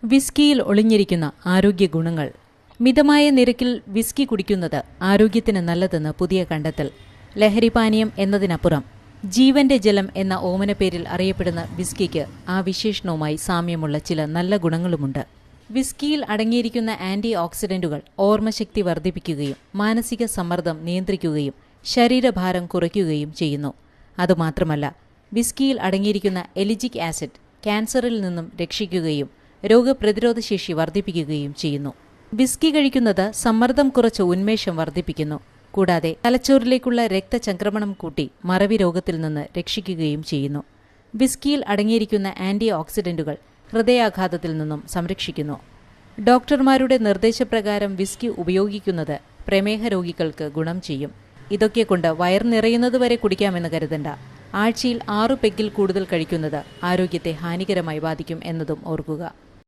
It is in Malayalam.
വിസ്കിയിൽ ഒളിഞ്ഞിരിക്കുന്ന ആരോഗ്യ ഗുണങ്ങൾ. മിതമായ നിരക്കിൽ വിസ്കി കുടിക്കുന്നത് ആരോഗ്യത്തിന് നല്ലതെന്ന് പുതിയ കണ്ടെത്തൽ. ലഹരിപാനീയം എന്നതിനപ്പുറം ജീവന്റെ ജലം എന്ന ഓമനപ്പേരിൽ അറിയപ്പെടുന്ന വിസ്കിക്ക് ആ വിശേഷണവുമായി സാമ്യമുള്ള ചില നല്ല ഗുണങ്ങളുമുണ്ട്. വിസ്കിയിൽ അടങ്ങിയിരിക്കുന്ന ആന്റി ഓക്സിഡന്റുകൾ ഓർമ്മശക്തി വർദ്ധിപ്പിക്കുകയും മാനസിക സമ്മർദ്ദം നിയന്ത്രിക്കുകയും ശരീരഭാരം കുറയ്ക്കുകയും ചെയ്യുന്നു. അതുമാത്രമല്ല, വിസ്കിയിൽ അടങ്ങിയിരിക്കുന്ന എലിജിക് ആസിഡ് ക്യാൻസറിൽ നിന്നും രക്ഷിക്കുകയും രോഗപ്രതിരോധശേഷി വർദ്ധിപ്പിക്കുകയും ചെയ്യുന്നു. വിസ്കി കഴിക്കുന്നത് സമ്മർദ്ദം കുറച്ച് ഉന്മേഷം വർദ്ധിപ്പിക്കുന്നു. കൂടാതെ തലച്ചോറിലേക്കുള്ള രക്തചംക്രമണം കൂട്ടി മറവി രോഗത്തിൽ നിന്ന് രക്ഷിക്കുകയും ചെയ്യുന്നു. വിസ്കിയിൽ അടങ്ങിയിരിക്കുന്ന ആന്റി ഓക്സിഡന്റുകൾ ഹൃദയാഘാതത്തിൽ നിന്നും സംരക്ഷിക്കുന്നു. ഡോക്ടർമാരുടെ നിർദ്ദേശപ്രകാരം വിസ്കി ഉപയോഗിക്കുന്നത് പ്രമേഹ രോഗികൾക്ക് ഗുണം ചെയ്യും. ഇതൊക്കെ കൊണ്ട് വയർ നിറയുന്നതുവരെ കുടിക്കാമെന്ന് കരുതണ്ട. ആഴ്ചയിൽ 6 പെഗ്ഗിൽ കൂടുതൽ കഴിക്കുന്നത് ആരോഗ്യത്തെ ഹാനികരമായി ബാധിക്കും എന്നതും ഓർക്കുക.